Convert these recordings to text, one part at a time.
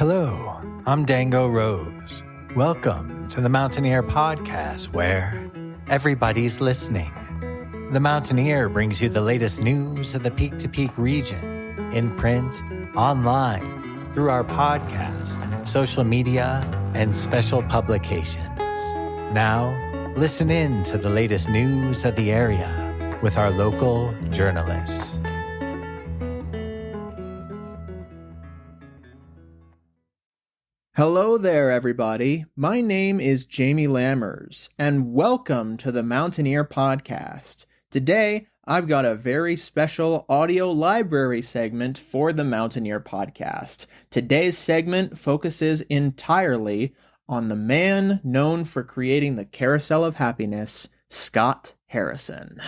Hello, I'm Dango Rose. Welcome to the Mountaineer Podcast, where everybody's listening. The Mountaineer brings you the latest news of the peak-to-peak region, in print, online, through our podcast, social media, and special publications. Now, listen in to the latest news of the area with our local journalists. Hello there, everybody. My name is Jamie Lammers, and welcome to the Mountaineer Podcast. Today, I've got a very special audio library segment for the Mountaineer Podcast. Today's segment focuses entirely on the man known for creating the Carousel of Happiness, Scott Harrison.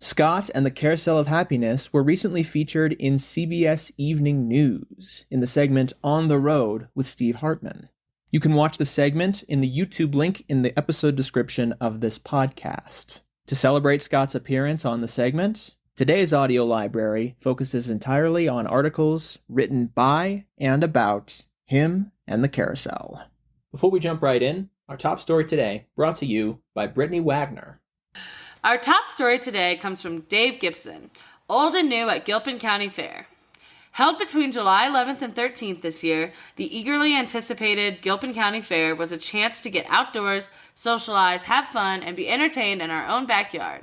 Scott and the Carousel of Happiness were recently featured in CBS Evening News in the segment On the Road with Steve Hartman. You can watch the segment in the YouTube link in the episode description of this podcast. To celebrate Scott's appearance on the segment, today's audio library focuses entirely on articles written by and about him and the Carousel. Before we jump right in, our top story today brought to you by Brittany Wagner. Our top story today comes from Dave Gibson, old and new at Gilpin County Fair. Held between July 11th and 13th this year, the eagerly anticipated Gilpin County Fair was a chance to get outdoors, socialize, have fun, and be entertained in our own backyard.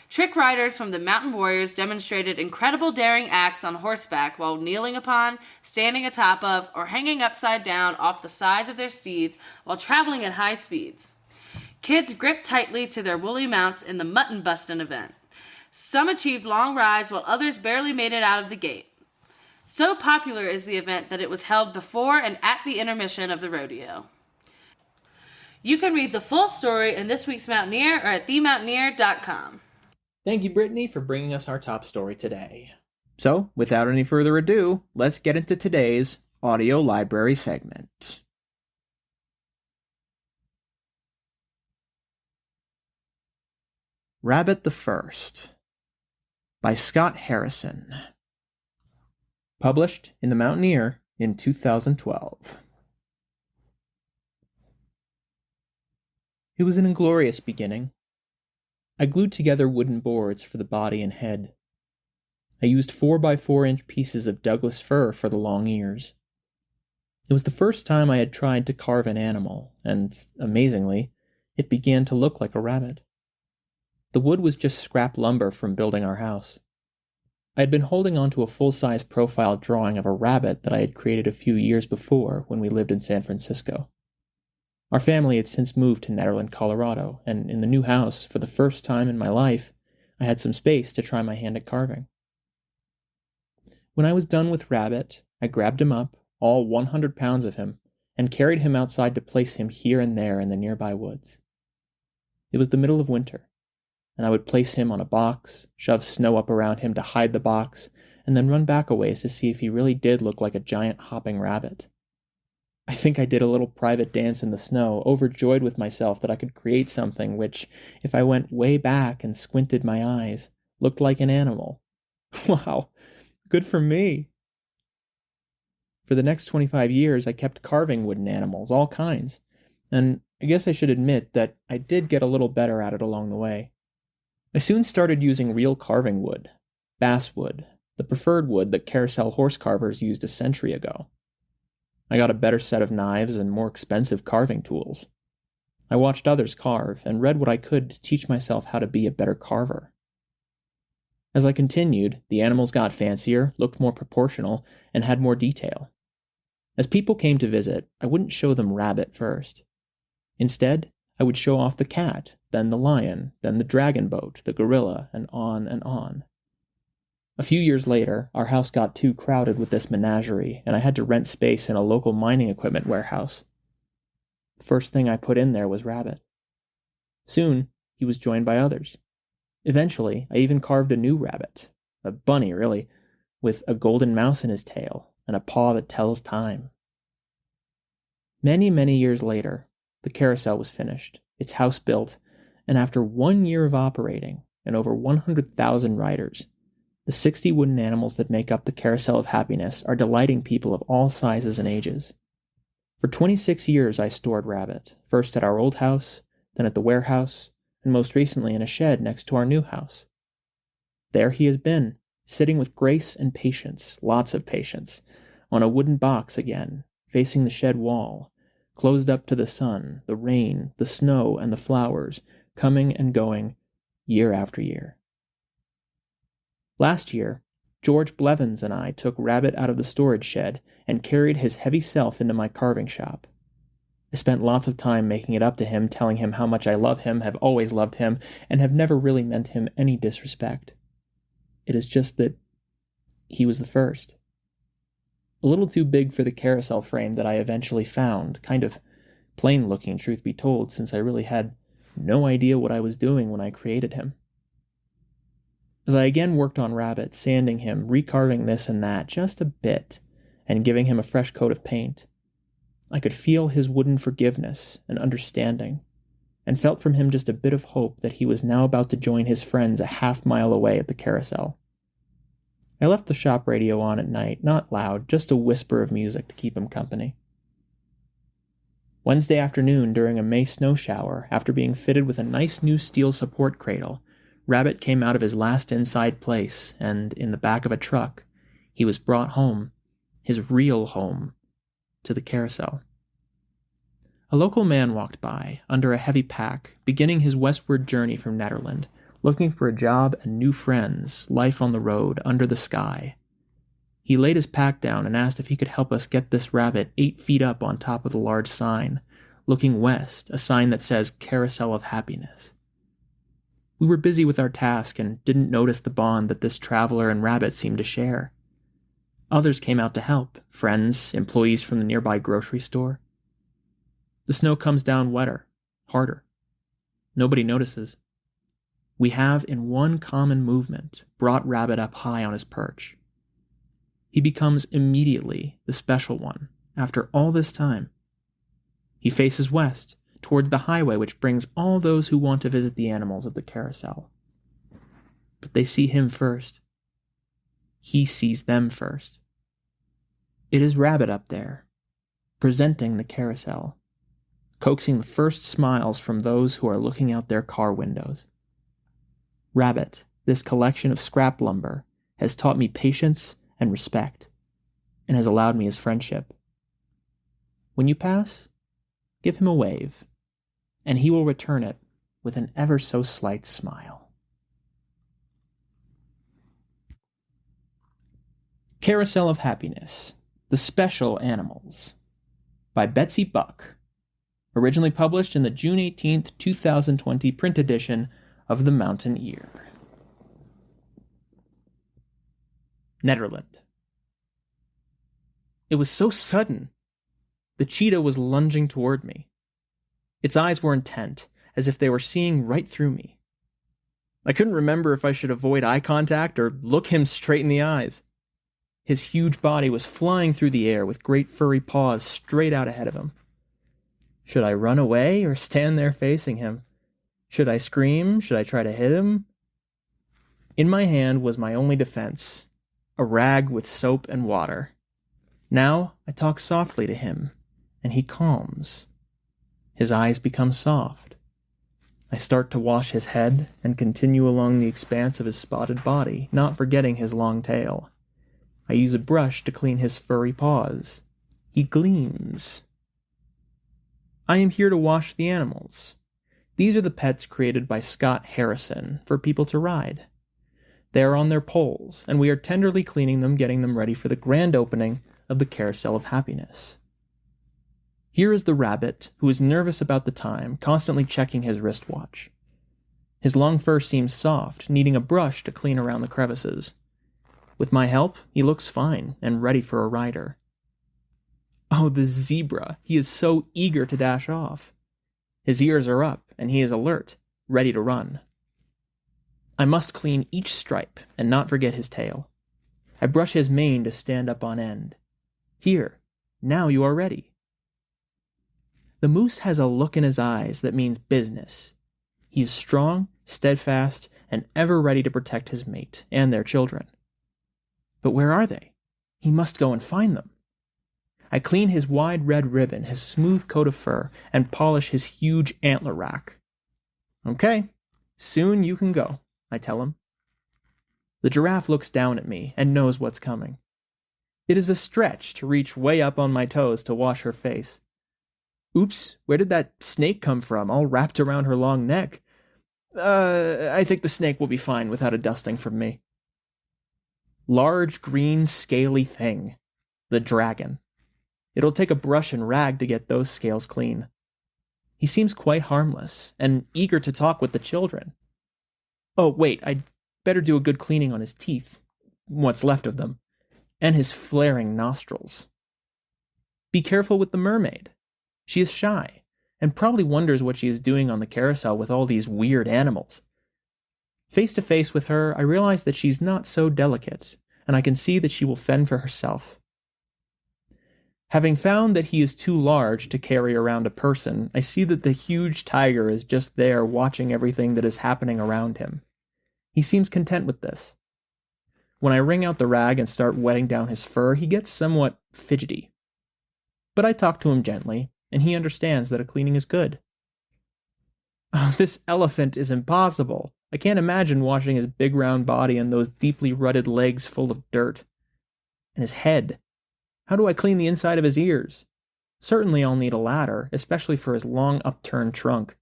Trick riders from the Mountain Warriors demonstrated incredible daring acts on horseback while kneeling upon, standing atop of, or hanging upside down off the sides of their steeds while traveling at high speeds. Kids gripped tightly to their woolly mounts in the mutton bustin' event. Some achieved long rides while others barely made it out of the gate. So popular is the event that it was held before and at the intermission of the rodeo. You can read the full story in this week's Mountaineer or at themountaineer.com. Thank you, Brittany, for bringing us our top story today. So, without any further ado, let's get into today's audio library segment. Rabbit the First by Scott Harrison. Published in the Mountaineer in 2012. It was an inglorious beginning. I glued together wooden boards for the body and head. I used 4x4-inch pieces of Douglas fir for the long ears. It was the first time I had tried to carve an animal, and, amazingly, it began to look like a rabbit. The wood was just scrap lumber from building our house. I had been holding on to a full-size profile drawing of a rabbit that I had created a few years before when we lived in San Francisco. Our family had since moved to Nederland, Colorado, and in the new house, for the first time in my life, I had some space to try my hand at carving. When I was done with Rabbit, I grabbed him up, all 100 pounds of him, and carried him outside to place him here and there in the nearby woods. It was the middle of winter, and I would place him on a box, shove snow up around him to hide the box, and then run back a ways to see if he really did look like a giant hopping rabbit. I think I did a little private dance in the snow, overjoyed with myself that I could create something which, if I went way back and squinted my eyes, looked like an animal. Wow, good for me. For the next 25 years, I kept carving wooden animals, all kinds, and I guess I should admit that I did get a little better at it along the way. I soon started using real carving wood, basswood, the preferred wood that Carousel horse carvers used a century ago. I got a better set of knives and more expensive carving tools. I watched others carve and read what I could to teach myself how to be a better carver. As I continued, the animals got fancier, looked more proportional, and had more detail. As people came to visit, I wouldn't show them Rabbit first. Instead, I would show off the cat, then the lion, then the dragon boat, the gorilla, and on and on. A few years later, our house got too crowded with this menagerie, and I had to rent space in a local mining equipment warehouse. The first thing I put in there was Rabbit. Soon, he was joined by others. Eventually, I even carved a new rabbit, a bunny really, with a golden mouse in his tail and a paw that tells time. Many, many years later, the Carousel was finished, its house built, and after 1 year of operating and over 100,000 riders, the 60 wooden animals that make up the Carousel of Happiness are delighting people of all sizes and ages. For 26 years I stored Rabbit, first at our old house, then at the warehouse, and most recently in a shed next to our new house. There he has been, sitting with grace and patience, lots of patience, on a wooden box again, facing the shed wall, closed up to the sun, the rain, the snow, and the flowers, coming and going, year after year. Last year, George Blevins and I took Rabbit out of the storage shed and carried his heavy self into my carving shop. I spent lots of time making it up to him, telling him how much I love him, have always loved him, and have never really meant him any disrespect. It is just that he was the first. A little too big for the carousel frame that I eventually found, kind of plain-looking, truth be told, since I really had no idea what I was doing when I created him. As I again worked on Rabbit, sanding him, recarving this and that just a bit, and giving him a fresh coat of paint, I could feel his wooden forgiveness and understanding, and felt from him just a bit of hope that he was now about to join his friends a half-mile away at the carousel. I left the shop radio on at night, not loud, just a whisper of music to keep him company. Wednesday afternoon, during a May snow shower, after being fitted with a nice new steel support cradle, Rabbit came out of his last inside place, and in the back of a truck, he was brought home, his real home, to the carousel. A local man walked by, under a heavy pack, beginning his westward journey from Netherland, looking for a job and new friends, life on the road, under the sky. He laid his pack down and asked if he could help us get this Rabbit 8 feet up on top of the large sign, looking west, a sign that says Carousel of Happiness. We were busy with our task and didn't notice the bond that this traveler and Rabbit seemed to share. Others came out to help, friends, employees from the nearby grocery store. The snow comes down wetter, harder. Nobody notices. We have, in one common movement, brought Rabbit up high on his perch. He becomes immediately the special one, after all this time. He faces west, towards the highway which brings all those who want to visit the animals of the carousel. But they see him first. He sees them first. It is Rabbit up there, presenting the carousel, coaxing the first smiles from those who are looking out their car windows. Rabbit, this collection of scrap lumber, has taught me patience and respect, and has allowed me his friendship. When you pass, give him a wave, and he will return it with an ever so slight smile. Carousel of Happiness, The Special Animals, by Betsy Buck, originally published in the June 18th, 2020 print edition of The Mountain Ear. Netherland. It was so sudden. The cheetah was lunging toward me. Its eyes were intent, as if they were seeing right through me. I couldn't remember if I should avoid eye contact or look him straight in the eyes. His huge body was flying through the air with great furry paws straight out ahead of him. Should I run away or stand there facing him? Should I scream? Should I try to hit him? In my hand was my only defense, a rag with soap and water. Now I talk softly to him, and he calms. His eyes become soft. I start to wash his head and continue along the expanse of his spotted body, not forgetting his long tail. I use a brush to clean his furry paws. He gleams. I am here to wash the animals. These are the pets created by Scott Harrison for people to ride. They are on their poles, and we are tenderly cleaning them, getting them ready for the grand opening of the Carousel of Happiness. Here is the Rabbit, who is nervous about the time, constantly checking his wristwatch. His long fur seems soft, needing a brush to clean around the crevices. With my help, he looks fine and ready for a rider. Oh, the zebra! He is so eager to dash off. His ears are up, and he is alert, ready to run. I must clean each stripe and not forget his tail. I brush his mane to stand up on end. Here, now you are ready. The moose has a look in his eyes that means business. He is strong, steadfast, and ever ready to protect his mate and their children. But where are they? He must go and find them. I clean his wide red ribbon, his smooth coat of fur, and polish his huge antler rack. Okay, soon you can go, I tell him. The giraffe looks down at me and knows what's coming. It is a stretch to reach way up on my toes to wash her face. Oops, where did that snake come from, all wrapped around her long neck? I think the snake will be fine without a dusting from me. Large, green, scaly thing. The dragon. It'll take a brush and rag to get those scales clean. He seems quite harmless, and eager to talk with the children. Oh, wait, I'd better do a good cleaning on his teeth, what's left of them, and his flaring nostrils. Be careful with the mermaid. She is shy, and probably wonders what she is doing on the carousel with all these weird animals. Face to face with her, I realize that she's not so delicate, and I can see that she will fend for herself. Having found that he is too large to carry around a person, I see that the huge tiger is just there watching everything that is happening around him. He seems content with this. When I wring out the rag and start wetting down his fur, he gets somewhat fidgety. But I talk to him gently, and he understands that a cleaning is good. Oh, this elephant is impossible. I can't imagine washing his big round body and those deeply rutted legs full of dirt. And his head. How do I clean the inside of his ears? Certainly I'll need a ladder, especially for his long upturned trunk.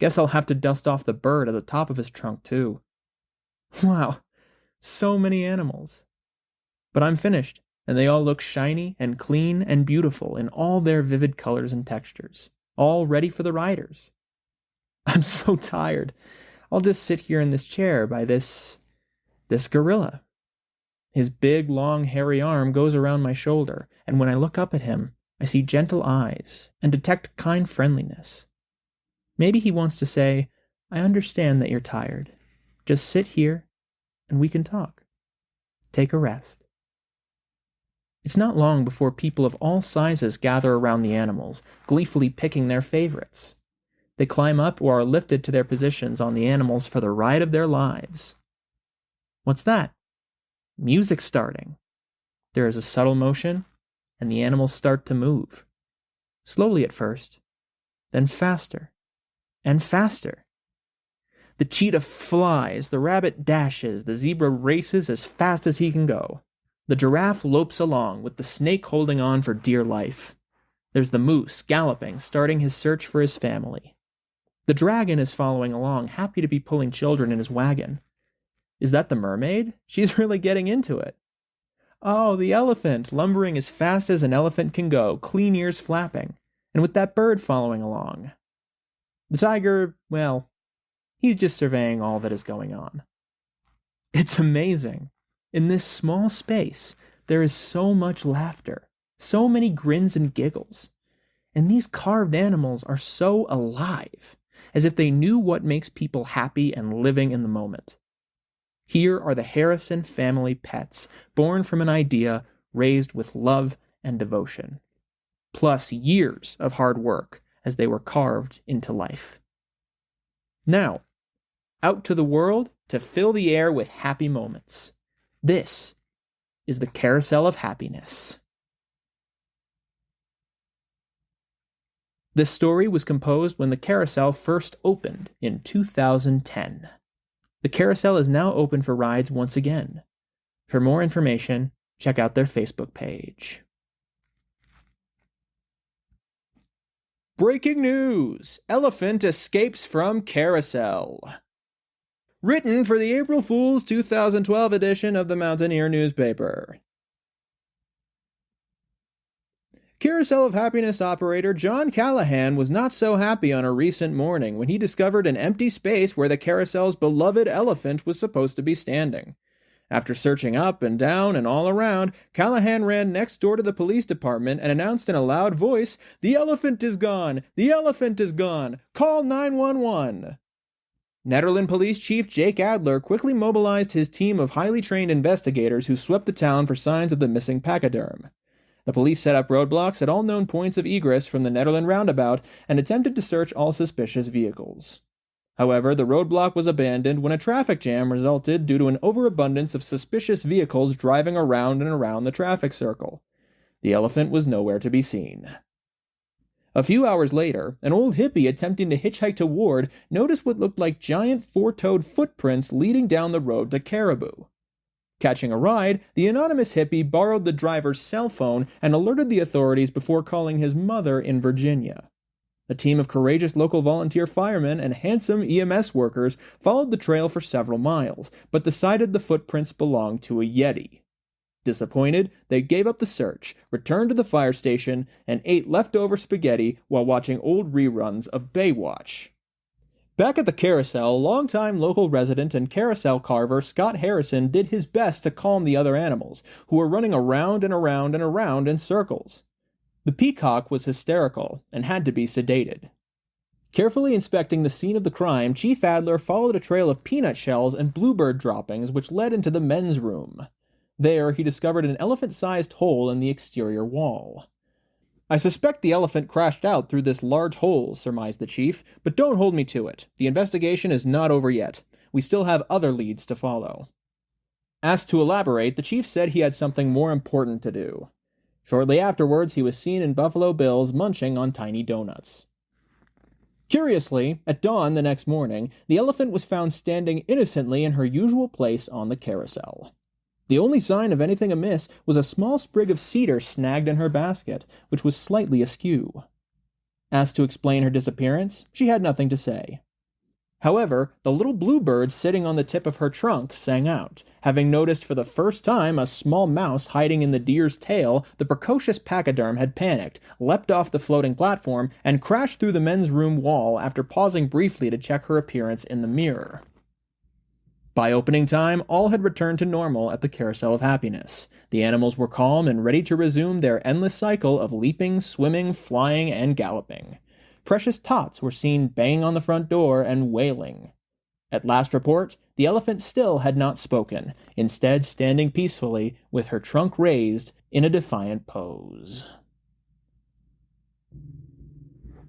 Guess I'll have to dust off the bird at the top of his trunk, too. Wow, so many animals. But I'm finished, and they all look shiny and clean and beautiful in all their vivid colors and textures, all ready for the riders. I'm so tired. I'll just sit here in this chair by this gorilla. His big, long, hairy arm goes around my shoulder, and when I look up at him, I see gentle eyes and detect kind friendliness. Maybe he wants to say, I understand that you're tired. Just sit here, and we can talk. Take a rest. It's not long before people of all sizes gather around the animals, gleefully picking their favorites. They climb up or are lifted to their positions on the animals for the ride of their lives. What's that? Music starting. There is a subtle motion, and the animals start to move. Slowly at first, then faster and faster. The cheetah flies, the rabbit dashes, the zebra races as fast as he can go. The giraffe lopes along, with the snake holding on for dear life. There's the moose galloping, starting his search for his family. The dragon is following along, happy to be pulling children in his wagon. Is that the mermaid? She's really getting into it. Oh, the elephant, lumbering as fast as an elephant can go, clean ears flapping, and with that bird following along. The tiger, well, he's just surveying all that is going on. It's amazing. In this small space, there is so much laughter, so many grins and giggles. And these carved animals are so alive, as if they knew what makes people happy and living in the moment. Here are the Harrison family pets, born from an idea, raised with love and devotion, plus years of hard work as they were carved into life. Now, out to the world to fill the air with happy moments. This is the Carousel of Happiness. This story was composed when the Carousel first opened in 2010. The Carousel is now open for rides once again. For more information, check out their Facebook page. Breaking news! Elephant escapes from Carousel. Written for the April Fool's 2012 edition of the Mountaineer newspaper. Carousel of Happiness operator John Callahan was not so happy on a recent morning when he discovered an empty space where the carousel's beloved elephant was supposed to be standing. After searching up and down and all around, Callahan ran next door to the police department and announced in a loud voice, "The elephant is gone! The elephant is gone! Call 911!" Nederland Police Chief Jake Adler quickly mobilized his team of highly trained investigators who swept the town for signs of the missing pachyderm. The police set up roadblocks at all known points of egress from the Nederland roundabout and attempted to search all suspicious vehicles. However, the roadblock was abandoned when a traffic jam resulted due to an overabundance of suspicious vehicles driving around and around the traffic circle. The elephant was nowhere to be seen. A few hours later, an old hippie attempting to hitchhike to Ward noticed what looked like giant four-toed footprints leading down the road to Caribou. Catching a ride, the anonymous hippie borrowed the driver's cell phone and alerted the authorities before calling his mother in Virginia. A team of courageous local volunteer firemen and handsome EMS workers followed the trail for several miles, but decided the footprints belonged to a Yeti. Disappointed, they gave up the search, returned to the fire station, and ate leftover spaghetti while watching old reruns of Baywatch. Back at the Carousel, longtime local resident and carousel carver Scott Harrison did his best to calm the other animals, who were running around and around and around in circles. The peacock was hysterical and had to be sedated. Carefully inspecting the scene of the crime, Chief Adler followed a trail of peanut shells and bluebird droppings which led into the men's room. There, he discovered an elephant-sized hole in the exterior wall. "I suspect the elephant crashed out through this large hole," surmised the chief, "but don't hold me to it. The investigation is not over yet. We still have other leads to follow." Asked to elaborate, the chief said he had something more important to do. Shortly afterwards, he was seen in Buffalo Bill's munching on tiny donuts. Curiously, at dawn the next morning, the elephant was found standing innocently in her usual place on the carousel. The only sign of anything amiss was a small sprig of cedar snagged in her basket, which was slightly askew. Asked to explain her disappearance, she had nothing to say. However, the little bluebird sitting on the tip of her trunk sang out. Having noticed for the first time a small mouse hiding in the deer's tail, the precocious pachyderm had panicked, leapt off the floating platform, and crashed through the men's room wall after pausing briefly to check her appearance in the mirror. By opening time, all had returned to normal at the Carousel of Happiness. The animals were calm and ready to resume their endless cycle of leaping, swimming, flying, and galloping. Precious Tots were seen banging on the front door and wailing. At last report, the elephant still had not spoken, instead standing peacefully with her trunk raised in a defiant pose.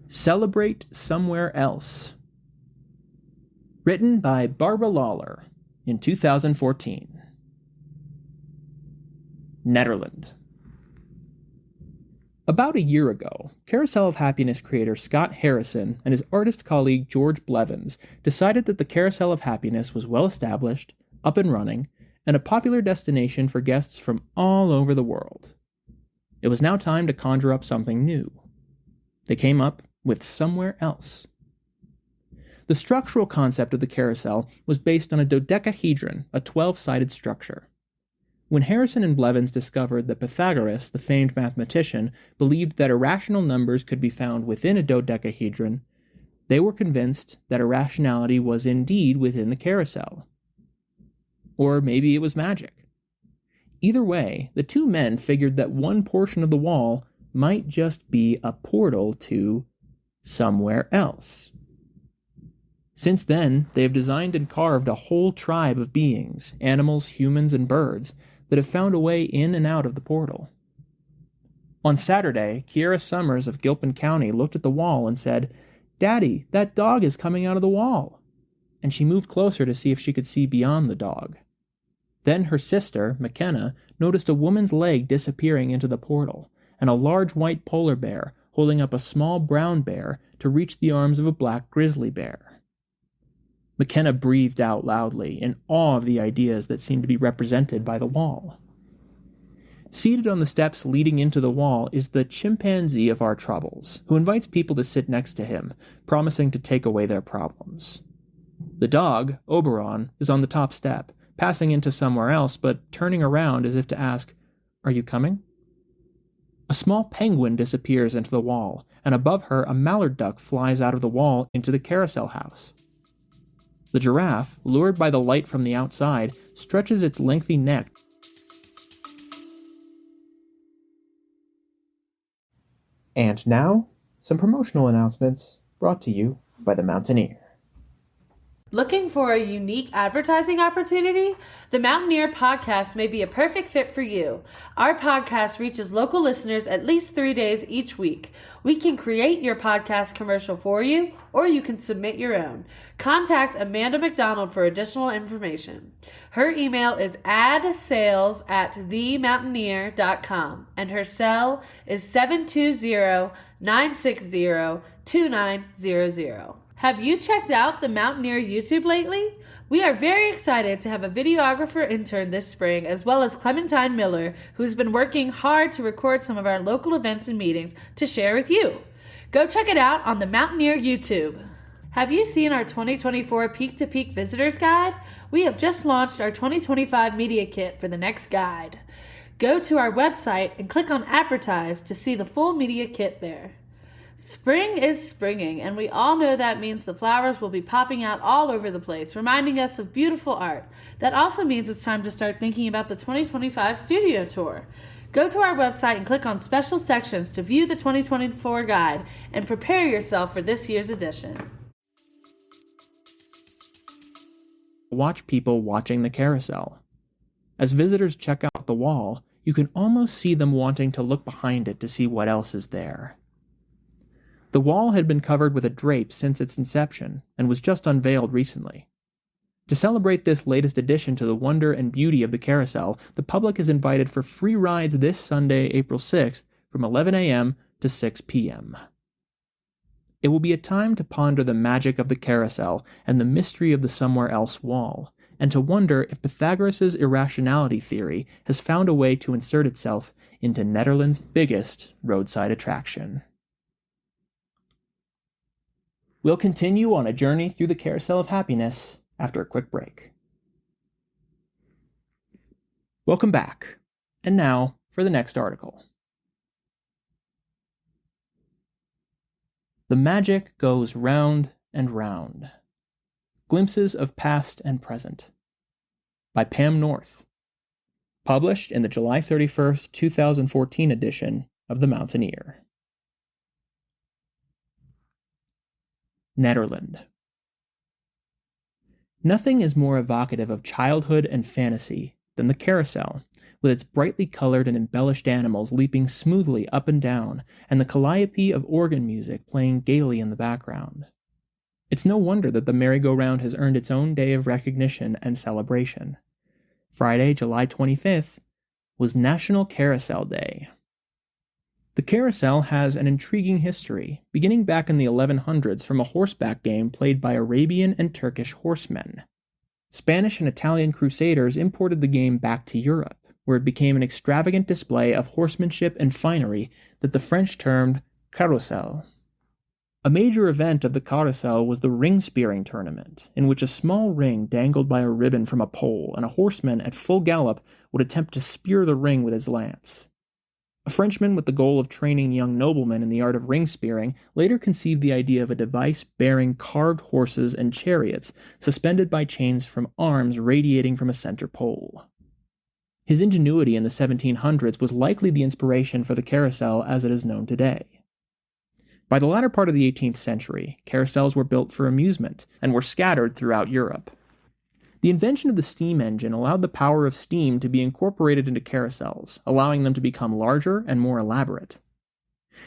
Celebrate Somewhere Else. Written by Barbara Lawler in 2014. Netherlands. About a year ago, Carousel of Happiness creator Scott Harrison and his artist colleague George Blevins decided that the Carousel of Happiness was well established, up and running, and a popular destination for guests from all over the world. It was now time to conjure up something new. They came up with Somewhere Else. The structural concept of the carousel was based on a dodecahedron, a 12-sided structure. When Harrison and Blevins discovered that Pythagoras, the famed mathematician, believed that irrational numbers could be found within a dodecahedron, they were convinced that irrationality was indeed within the carousel. Or maybe it was magic. Either way, the two men figured that one portion of the wall might just be a portal to somewhere else. Since then, they have designed and carved a whole tribe of beings, animals, humans, and birds, that have found a way in and out of the portal. On Saturday, Kiera Summers of Gilpin County looked at the wall and said, "Daddy, that dog is coming out of the wall." And she moved closer to see if she could see beyond the dog. Then her sister, McKenna, noticed a woman's leg disappearing into the portal, and a large white polar bear holding up a small brown bear to reach the arms of a black grizzly bear. McKenna breathed out loudly, in awe of the ideas that seemed to be represented by the wall. Seated on the steps leading into the wall is the chimpanzee of our troubles, who invites people to sit next to him, promising to take away their problems. The dog, Oberon, is on the top step, passing into somewhere else, but turning around as if to ask, "Are you coming?" A small penguin disappears into the wall, and above her a mallard duck flies out of the wall into the carousel house. The giraffe, lured by the light from the outside, stretches its lengthy neck. And now, some promotional announcements brought to you by the Mountaineer. Looking for a unique advertising opportunity? The Mountaineer podcast may be a perfect fit for you. Our podcast reaches local listeners at least 3 days each week. We can create your podcast commercial for you, or you can submit your own. Contact Amanda McDonald for additional information. Her email is adsales@themountaineer.com, and her cell is 720-960-2900. Have you checked out the Mountaineer YouTube lately? We are very excited to have a videographer intern this spring, as well as Clementine Miller, who's been working hard to record some of our local events and meetings to share with you. Go check it out on the Mountaineer YouTube. Have you seen our 2024 Peak to Peak Visitors Guide? We have just launched our 2025 Media Kit for the next guide. Go to our website and click on Advertise to see the full media kit there. Spring is springing, and we all know that means the flowers will be popping out all over the place, reminding us of beautiful art. That also means it's time to start thinking about the 2025 studio tour. Go to our website and click on special sections to view the 2024 guide and prepare yourself for this year's edition. Watch people watching the carousel. As visitors check out the wall, you can almost see them wanting to look behind it to see what else is there. The wall had been covered with a drape since its inception and was just unveiled recently. To celebrate this latest addition to the wonder and beauty of the carousel, the public is invited for free rides this Sunday, April 6th, from 11 a.m. to 6 p.m. It will be a time to ponder the magic of the carousel and the mystery of the somewhere else wall, and to wonder if Pythagoras' irrationality theory has found a way to insert itself into Netherlands' biggest roadside attraction. We'll continue on a journey through the Carousel of Happiness after a quick break. Welcome back. And now for the next article. The magic goes round and round. Glimpses of Past and Present by Pam North. Published in the July 31st, 2014 edition of The Mountaineer. Nederland. Nothing is more evocative of childhood and fantasy than the carousel, with its brightly colored and embellished animals leaping smoothly up and down, and the calliope of organ music playing gaily in the background. It's no wonder that the merry-go-round has earned its own day of recognition and celebration. Friday, July 25th, was National Carousel Day. The carousel has an intriguing history, beginning back in the 1100s from a horseback game played by Arabian and Turkish horsemen. Spanish and Italian crusaders imported the game back to Europe, where it became an extravagant display of horsemanship and finery that the French termed Carousel. A major event of the Carousel was the ring-spearing tournament, in which a small ring dangled by a ribbon from a pole, and a horseman at full gallop would attempt to spear the ring with his lance. A Frenchman with the goal of training young noblemen in the art of ring-spearing later conceived the idea of a device bearing carved horses and chariots suspended by chains from arms radiating from a center pole. His ingenuity in the 1700s was likely the inspiration for the carousel as it is known today. By the latter part of the 18th century, carousels were built for amusement and were scattered throughout Europe. The invention of the steam engine allowed the power of steam to be incorporated into carousels, allowing them to become larger and more elaborate.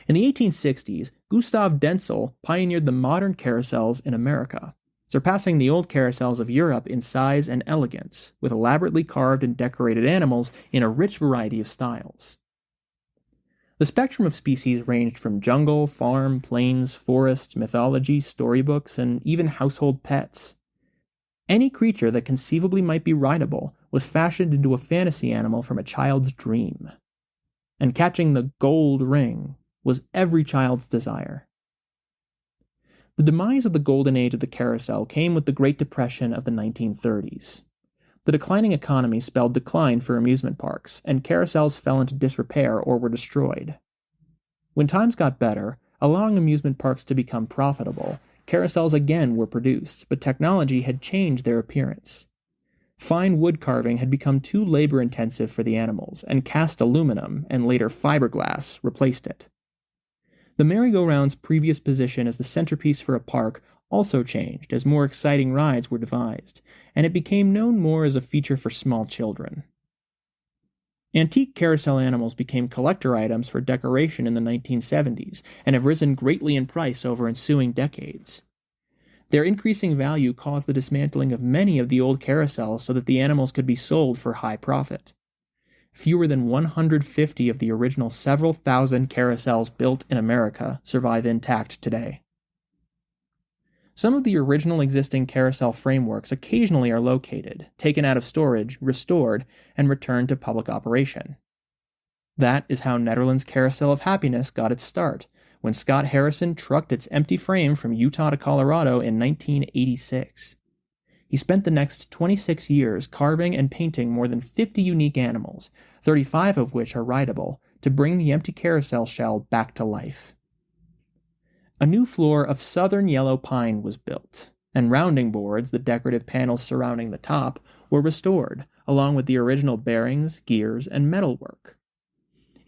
In the 1860s, Gustav Denzel pioneered the modern carousels in America, surpassing the old carousels of Europe in size and elegance, with elaborately carved and decorated animals in a rich variety of styles. The spectrum of species ranged from jungle, farm, plains, forest, mythology, storybooks, and even household pets. Any creature that conceivably might be rideable was fashioned into a fantasy animal from a child's dream. And catching the gold ring was every child's desire. The demise of the golden age of the carousel came with the Great Depression of the 1930s. The declining economy spelled decline for amusement parks, and carousels fell into disrepair or were destroyed. When times got better, allowing amusement parks to become profitable, carousels again were produced, but technology had changed their appearance. Fine wood carving had become too labor-intensive for the animals, and cast aluminum, and later fiberglass, replaced it. The merry-go-round's previous position as the centerpiece for a park also changed as more exciting rides were devised, and it became known more as a feature for small children. Antique carousel animals became collector items for decoration in the 1970s and have risen greatly in price over ensuing decades. Their increasing value caused the dismantling of many of the old carousels so that the animals could be sold for high profit. Fewer than 150 of the original several thousand carousels built in America survive intact today. Some of the original existing carousel frameworks occasionally are located, taken out of storage, restored, and returned to public operation. That is how Nederland's Carousel of Happiness got its start, when Scott Harrison trucked its empty frame from Utah to Colorado in 1986. He spent the next 26 years carving and painting more than 50 unique animals, 35 of which are rideable, to bring the empty carousel shell back to life. A new floor of southern yellow pine was built, and rounding boards, the decorative panels surrounding the top, were restored, along with the original bearings, gears, and metalwork.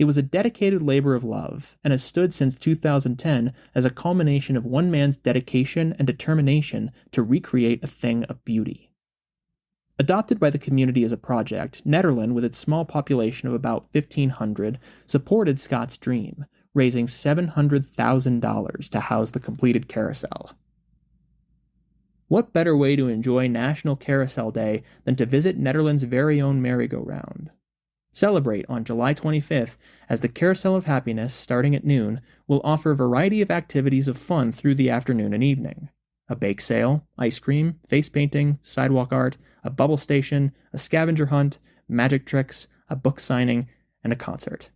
It was a dedicated labor of love, and has stood since 2010 as a culmination of one man's dedication and determination to recreate a thing of beauty. Adopted by the community as a project, Nederland, with its small population of about 1,500, supported Scott's dream, raising $700,000 to house the completed carousel. What better way to enjoy National Carousel Day than to visit Nederland's very own merry-go-round? Celebrate on July 25th, as the Carousel of Happiness, starting at noon, will offer a variety of activities of fun through the afternoon and evening. A bake sale, ice cream, face painting, sidewalk art, a bubble station, a scavenger hunt, magic tricks, a book signing, and a concert.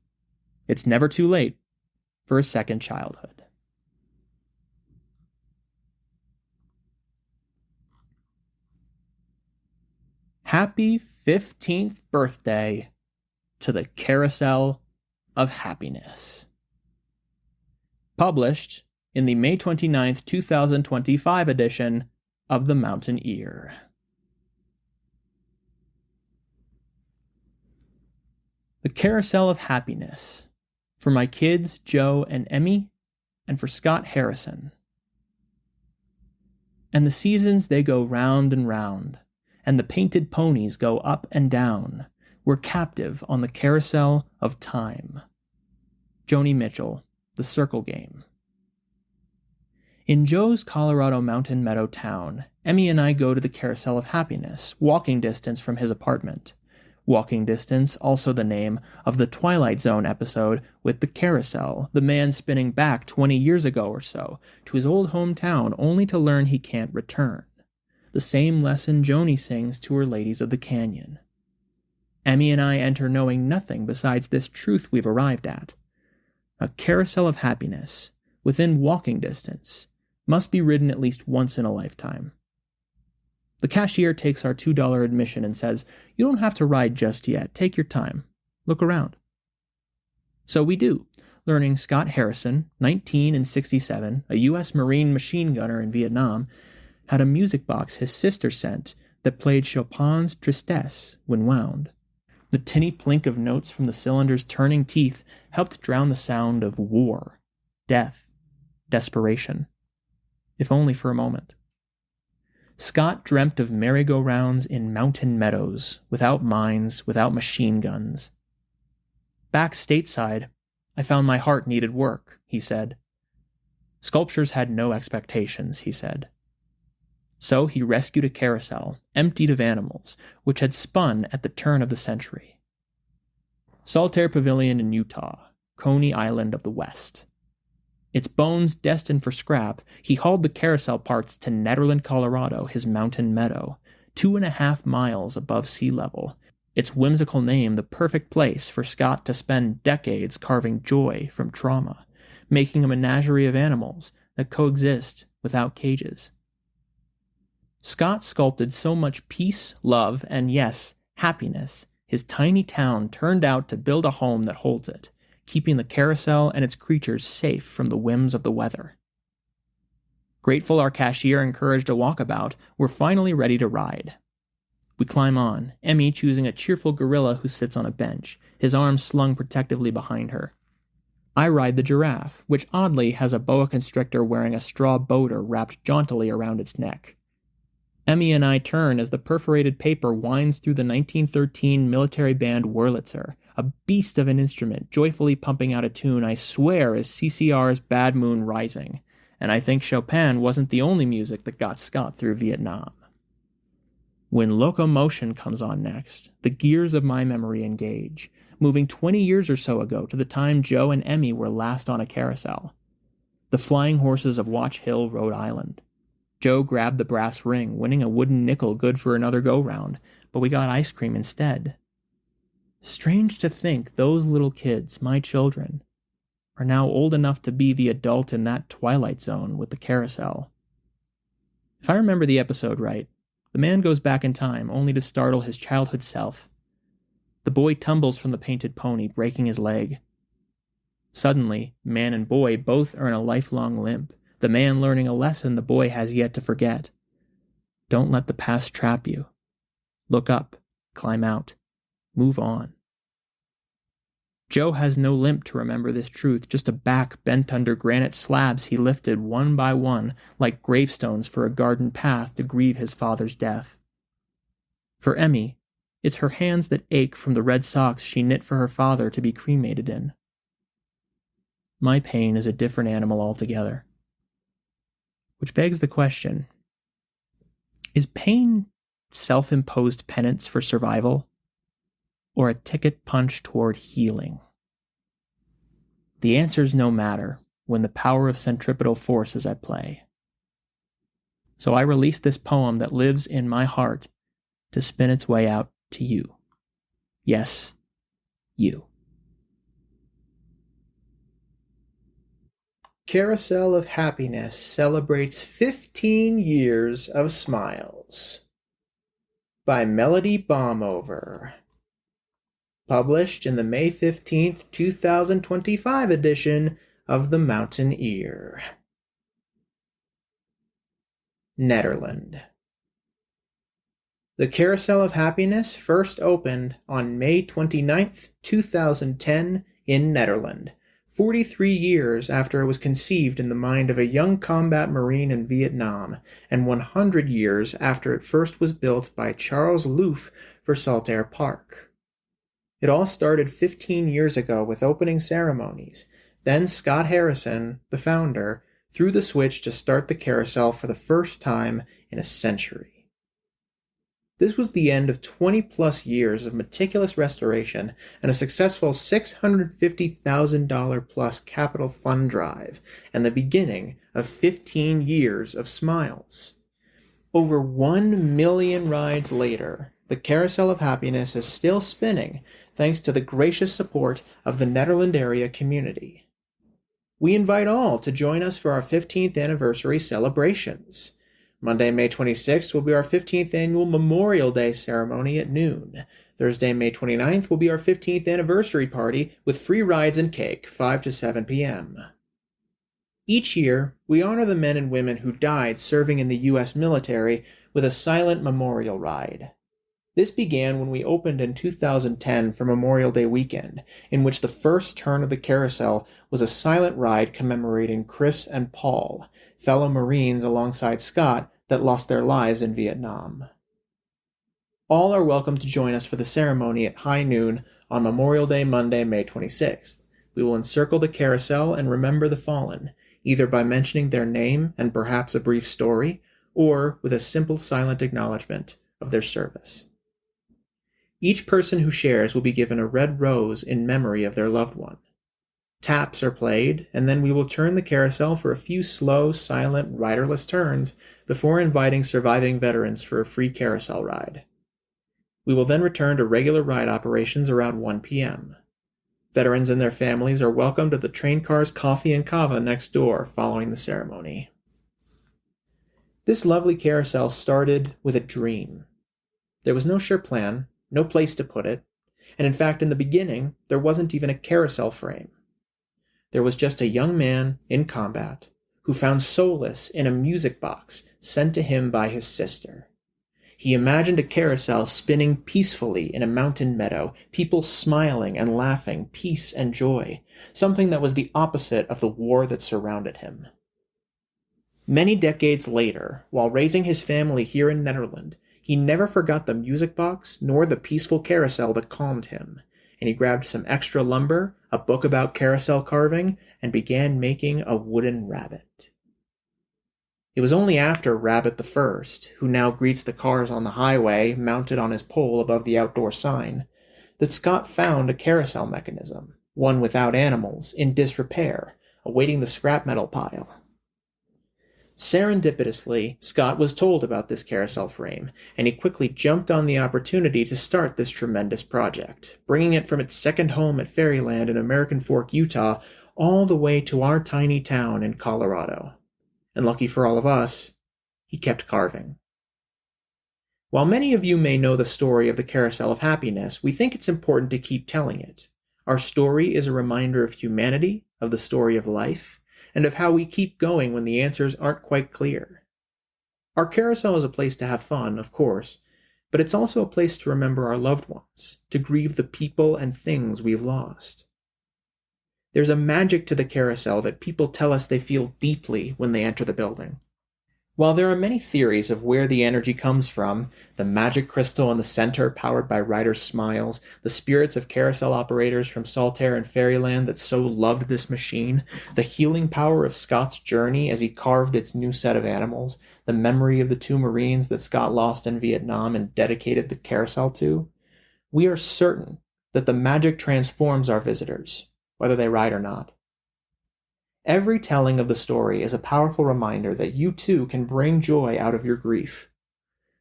It's never too late for a second childhood. Happy 15th birthday to the Carousel of Happiness. Published in the May 29th, 2025 edition of the Mountain Ear. The Carousel of Happiness. For my kids, Joe and Emmy, and for Scott Harrison. And the seasons they go round and round, and the painted ponies go up and down. We're captive on the carousel of time. Joni Mitchell, The Circle Game. In Joe's Colorado mountain meadow town, Emmy and I go to the Carousel of Happiness, walking distance from his apartment. Walking Distance, also the name of the Twilight Zone episode with the carousel, the man spinning back 20 years ago or so, to his old hometown only to learn he can't return. The same lesson Joni sings to her ladies of the canyon. Emmy and I enter knowing nothing besides this truth we've arrived at. A Carousel of Happiness, within walking distance, must be ridden at least once in a lifetime. The cashier takes our $2 admission and says, "You don't have to ride just yet. Take your time. Look around." So we do, learning Scott Harrison, 19 and 67, a U.S. Marine machine gunner in Vietnam, had a music box his sister sent that played Chopin's Tristesse when wound. The tinny plink of notes from the cylinder's turning teeth helped drown the sound of war, death, desperation, if only for a moment. Scott dreamt of merry-go-rounds in mountain meadows, without mines, without machine guns. Back stateside, I found my heart needed work, he said. Sculptures had no expectations, he said. So he rescued a carousel, emptied of animals, which had spun at the turn of the century. Saltaire Pavilion in Utah, Coney Island of the West. Its bones destined for scrap, he hauled the carousel parts to Nederland, Colorado, his mountain meadow, 2.5 miles above sea level, its whimsical name the perfect place for Scott to spend decades carving joy from trauma, making a menagerie of animals that coexist without cages. Scott sculpted so much peace, love, and yes, happiness, his tiny town turned out to build a home that holds it, keeping the carousel and its creatures safe from the whims of the weather. Grateful our cashier encouraged a walkabout, we're finally ready to ride. We climb on, Emmy choosing a cheerful gorilla who sits on a bench, his arms slung protectively behind her. I ride the giraffe, which oddly has a boa constrictor wearing a straw boater wrapped jauntily around its neck. Emmy and I turn as the perforated paper winds through the 1913 military band Wurlitzer, a beast of an instrument joyfully pumping out a tune I swear is CCR's Bad Moon Rising, and I think Chopin wasn't the only music that got Scott through Vietnam. When Locomotion comes on next, the gears of my memory engage, moving 20 years or so ago to the time Joe and Emmy were last on a carousel. The Flying Horses of Watch Hill, Rhode Island. Joe grabbed the brass ring, winning a wooden nickel good for another go-round, but we got ice cream instead. Strange to think those little kids, my children, are now old enough to be the adult in that twilight zone with the carousel. If I remember the episode right, the man goes back in time only to startle his childhood self. The boy tumbles from the painted pony, breaking his leg. Suddenly, man and boy both earn a lifelong limp, the man learning a lesson the boy has yet to forget. Don't let the past trap you. Look up, climb out, move on. Joe has no limp to remember this truth, just a back bent under granite slabs he lifted one by one like gravestones for a garden path to grieve his father's death. For Emmy, it's her hands that ache from the red socks she knit for her father to be cremated in. My pain is a different animal altogether. Which begs the question, is pain self-imposed penance for survival, or a ticket punch toward healing? The answers no matter when the power of centripetal force is at play. So I release this poem that lives in my heart to spin its way out to you. Yes, you. Carousel of Happiness celebrates 15 years of smiles. By Melody Baumover. Published in the May 15th, 2025 edition of The Mountain Ear. Nederland. The Carousel of Happiness first opened on May 29th, 2010 in Nederland, 43 years after it was conceived in the mind of a young combat marine in Vietnam, and 100 years after it first was built by Charles Loof for Saltaire Park. It all started 15 years ago with opening ceremonies. Then Scott Harrison, the founder, threw the switch to start the carousel for the first time in a century. This was the end of 20-plus years of meticulous restoration and a successful $650,000-plus capital fund drive, and the beginning of 15 years of smiles. Over 1 million rides later, the Carousel of Happiness is still spinning thanks to the gracious support of the Nederland area community. We invite all to join us for our 15th anniversary celebrations. Monday, May 26th will be our 15th annual Memorial Day ceremony at noon. Thursday, May 29th will be our 15th anniversary party with free rides and cake, 5 to 7 p.m. Each year, we honor the men and women who died serving in the U.S. military with a silent memorial ride. This began when we opened in 2010 for Memorial Day weekend, in which the first turn of the carousel was a silent ride commemorating Chris and Paul, fellow Marines alongside Scott that lost their lives in Vietnam. All are welcome to join us for the ceremony at high noon on Memorial Day Monday, May 26th. We will encircle the carousel and remember the fallen, either by mentioning their name and perhaps a brief story, or with a simple silent acknowledgement of their service. Each person who shares will be given a red rose in memory of their loved one. Taps are played, and then we will turn the carousel for a few slow, silent, riderless turns before inviting surviving veterans for a free carousel ride. We will then return to regular ride operations around 1 p.m. Veterans and their families are welcomed at the train car's coffee and kava next door following the ceremony. This lovely carousel started with a dream. There was no sure plan, no place to put it, and in fact in the beginning there wasn't even a carousel frame. There was just a young man in combat who found solace in a music box sent to him by his sister. He imagined a carousel spinning peacefully in a mountain meadow, people smiling and laughing, peace and joy, something that was the opposite of the war that surrounded him. Many decades later, while raising his family here in Netherlands, he never forgot the music box nor the peaceful carousel that calmed him, and he grabbed some extra lumber, a book about carousel carving, and began making a wooden rabbit. It was only after Rabbit the First, who now greets the cars on the highway mounted on his pole above the outdoor sign, that Scott found a carousel mechanism, one without animals, in disrepair, awaiting the scrap metal pile. Serendipitously, Scott was told about this carousel frame, and he quickly jumped on the opportunity to start this tremendous project, bringing it from its second home at Fairyland in American Fork, Utah, all the way to our tiny town in Colorado. And lucky for all of us, he kept carving. While many of you may know the story of the Carousel of Happiness, we think it's important to keep telling it. Our story is a reminder of humanity, of the story of life, and of how we keep going when the answers aren't quite clear. Our carousel is a place to have fun, of course, but it's also a place to remember our loved ones, to grieve the people and things we've lost. There's a magic to the carousel that people tell us they feel deeply when they enter the building. While there are many theories of where the energy comes from, the magic crystal in the center powered by riders' smiles, the spirits of carousel operators from Saltaire and Fairyland that so loved this machine, the healing power of Scott's journey as he carved its new set of animals, the memory of the 2 Marines that Scott lost in Vietnam and dedicated the carousel to, we are certain that the magic transforms our visitors, whether they ride or not. Every telling of the story is a powerful reminder that you too can bring joy out of your grief.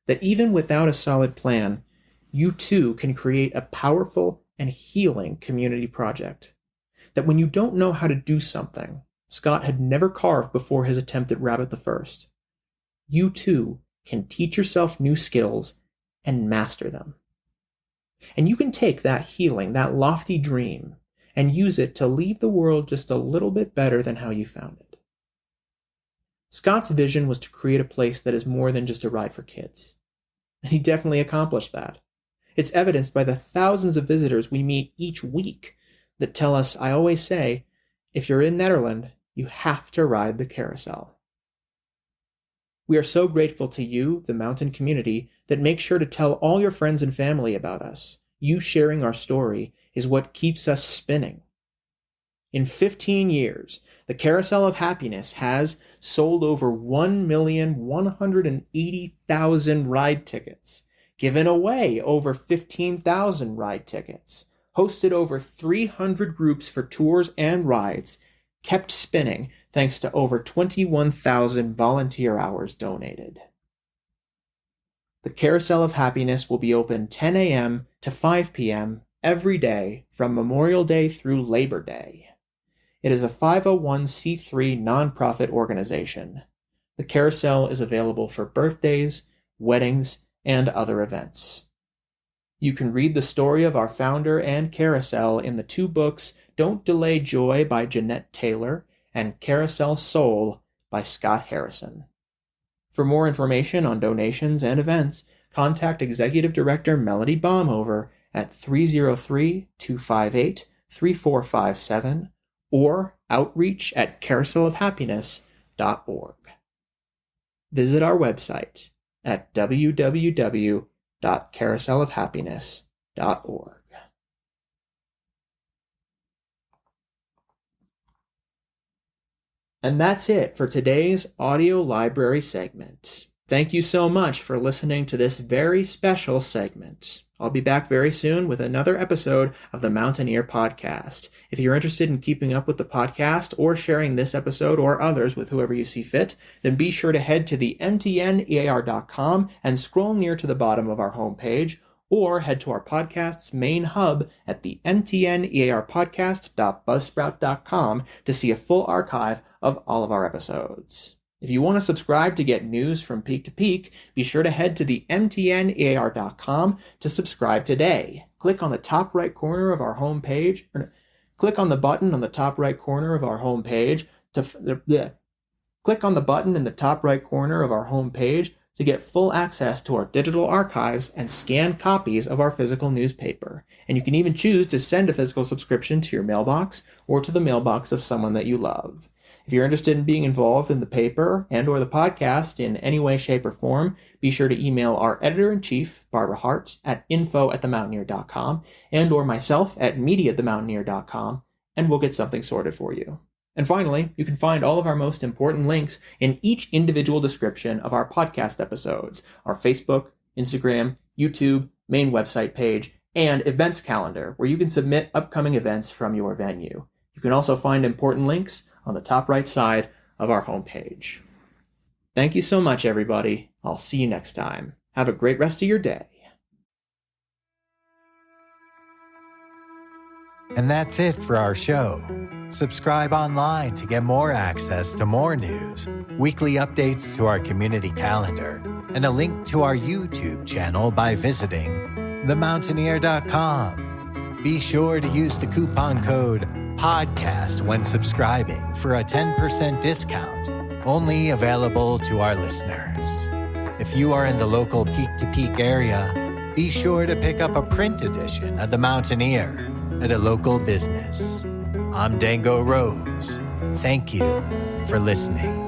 That even without a solid plan, you too can create a powerful and healing community project. That when you don't know how to do something, Scott had never carved before his attempt at Rabbit the First, you too can teach yourself new skills and master them. And you can take that healing, that lofty dream, and use it to leave the world just a little bit better than how you found it. Scott's vision was to create a place that is more than just a ride for kids. And he definitely accomplished that. It's evidenced by the thousands of visitors we meet each week that tell us, I always say, if you're in Netherlands, you have to ride the carousel. We are so grateful to you, the mountain community, that make sure to tell all your friends and family about us. You sharing our story is what keeps us spinning. In 15 years, the Carousel of Happiness has sold over 1,180,000 ride tickets, given away over 15,000 ride tickets, hosted over 300 groups for tours and rides, kept spinning thanks to over 21,000 volunteer hours donated. The Carousel of Happiness will be open 10 a.m. to 5 p.m. every day from Memorial Day through Labor Day. It is a 501c3 nonprofit organization. The carousel is available for birthdays, weddings, and other events. You can read the story of our founder and carousel in the 2 books Don't Delay Joy by Jeanette Taylor and Carousel Soul by Scott Harrison. For more information on donations and events, contact Executive Director Melody Baumhover at 303-258-3457 or outreach@carouselofhappiness.org. Visit our website at www.carouselofhappiness.org. And that's it for today's audio library segment. Thank you so much for listening to this very special segment. I'll be back very soon with another episode of the Mountaineer Podcast. If you're interested in keeping up with the podcast or sharing this episode or others with whoever you see fit, then be sure to head to the mtnear.com and scroll near to the bottom of our homepage, or head to our podcast's main hub at the mtnearpodcast.buzzsprout.com to see a full archive of all of our episodes. If you want to subscribe to get news from peak to peak, be sure to head to the mtnear.com to subscribe today. Click on the top right corner of our homepage. Click on the button on the top right corner of our homepage Click on the button in the top right corner of our homepage to get full access to our digital archives and scanned copies of our physical newspaper. And you can even choose to send a physical subscription to your mailbox or to the mailbox of someone that you love. If you're interested in being involved in the paper and or the podcast in any way, shape, or form, be sure to email our editor-in-chief, Barbara Hardt, at info@themountaineer.com and or myself at media@themountaineer.com, and we'll get something sorted for you. And finally, you can find all of our most important links in each individual description of our podcast episodes, our Facebook, Instagram, YouTube, main website page, and events calendar, where you can submit upcoming events from your venue. You can also find important links on the top right side of our homepage. Thank you so much, everybody. I'll see you next time. Have a great rest of your day. And that's it for our show. Subscribe online to get more access to more news, weekly updates to our community calendar, and a link to our YouTube channel by visiting themountaineer.com. Be sure to use the coupon code PODCAST when subscribing for a 10% discount, only available to our listeners. If you are in the local peak-to-peak area, be sure to pick up a print edition of The Mountaineer at a local business. I'm Dango Rose. Thank you for listening.